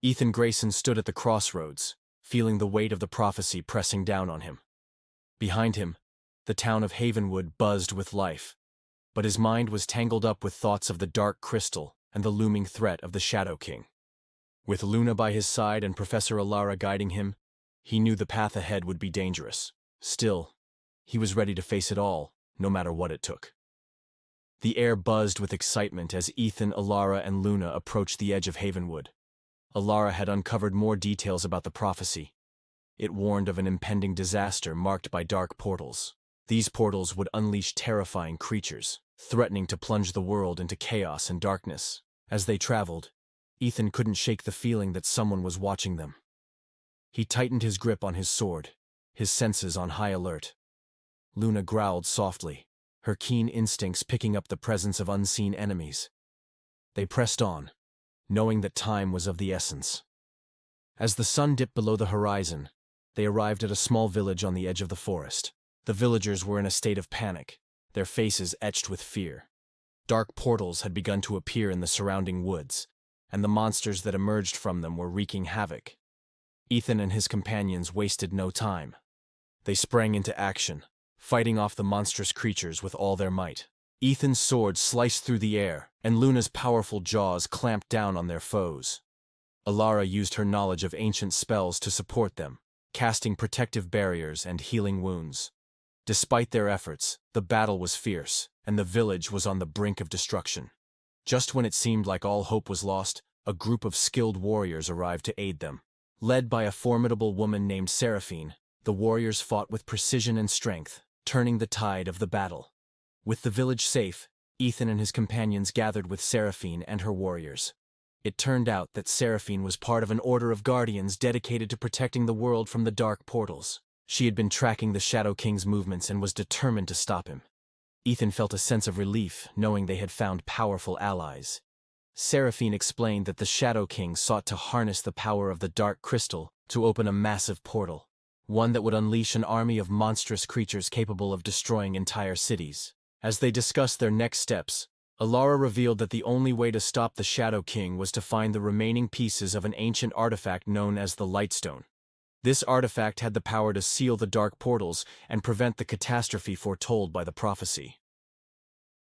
Ethan Greyson stood at the crossroads, feeling the weight of the prophecy pressing down on him. Behind him, the town of Havenwood buzzed with life, but his mind was tangled up with thoughts of the dark crystal and the looming threat of the Shadow King. With Luna by his side and Professor Alara guiding him, he knew the path ahead would be dangerous. Still, he was ready to face it all, no matter what it took. The air buzzed with excitement as Ethan, Alara, and Luna approached the edge of Havenwood. Alara had uncovered more details about the prophecy. It warned of an impending disaster marked by dark portals. These portals would unleash terrifying creatures, threatening to plunge the world into chaos and darkness. As they traveled, Ethan couldn't shake the feeling that someone was watching them. He tightened his grip on his sword, his senses on high alert. Luna growled softly, her keen instincts picking up the presence of unseen enemies. They pressed on, knowing that time was of the essence. As the sun dipped below the horizon, they arrived at a small village on the edge of the forest. The villagers were in a state of panic, their faces etched with fear. Dark portals had begun to appear in the surrounding woods, and the monsters that emerged from them were wreaking havoc. Ethan and his companions wasted no time. They sprang into action, fighting off the monstrous creatures with all their might. Ethan's sword sliced through the air, and Luna's powerful jaws clamped down on their foes. Alara used her knowledge of ancient spells to support them, casting protective barriers and healing wounds. Despite their efforts, the battle was fierce, and the village was on the brink of destruction. Just when it seemed like all hope was lost, a group of skilled warriors arrived to aid them. Led by a formidable woman named Seraphine, the warriors fought with precision and strength, turning the tide of the battle. With the village safe, Ethan and his companions gathered with Seraphine and her warriors. It turned out that Seraphine was part of an order of guardians dedicated to protecting the world from the dark portals. She had been tracking the Shadow King's movements and was determined to stop him. Ethan felt a sense of relief knowing they had found powerful allies. Seraphine explained that the Shadow King sought to harness the power of the dark crystal to open a massive portal, one that would unleash an army of monstrous creatures capable of destroying entire cities. As they discussed their next steps, Alara revealed that the only way to stop the Shadow King was to find the remaining pieces of an ancient artifact known as the Lightstone. This artifact had the power to seal the dark portals and prevent the catastrophe foretold by the prophecy.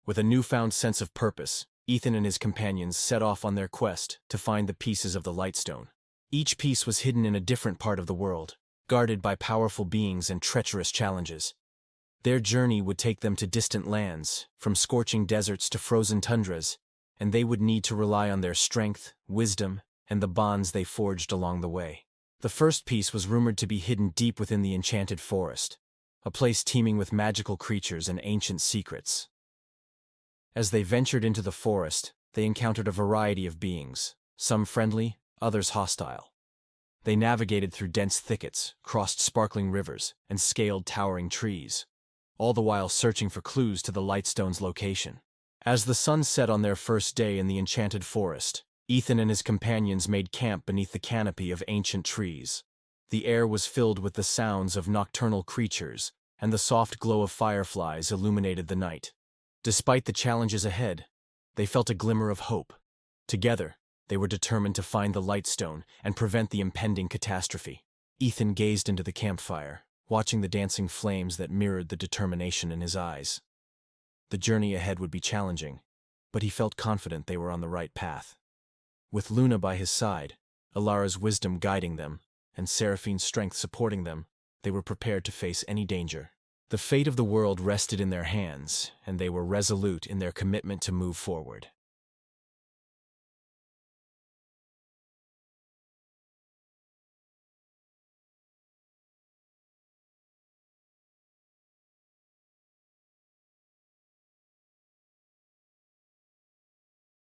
With a newfound sense of purpose, Ethan and his companions set off on their quest to find the pieces of the Lightstone. Each piece was hidden in a different part of the world, guarded by powerful beings and treacherous challenges. Their journey would take them to distant lands, from scorching deserts to frozen tundras, and they would need to rely on their strength, wisdom, and the bonds they forged along the way. The first piece was rumored to be hidden deep within the enchanted forest, a place teeming with magical creatures and ancient secrets. As they ventured into the forest, they encountered a variety of beings, some friendly, others hostile. They navigated through dense thickets, crossed sparkling rivers, and scaled towering trees, all the while searching for clues to the Lightstone's location. As the sun set on their first day in the enchanted forest, Ethan and his companions made camp beneath the canopy of ancient trees. The air was filled with the sounds of nocturnal creatures, and the soft glow of fireflies illuminated the night. Despite the challenges ahead, they felt a glimmer of hope. Together, they were determined to find the Lightstone and prevent the impending catastrophe. Ethan gazed into the campfire, watching the dancing flames that mirrored the determination in his eyes. The journey ahead would be challenging, but he felt confident they were on the right path. With Luna by his side, Alara's wisdom guiding them, and Seraphine's strength supporting them, they were prepared to face any danger. The fate of the world rested in their hands, and they were resolute in their commitment to move forward.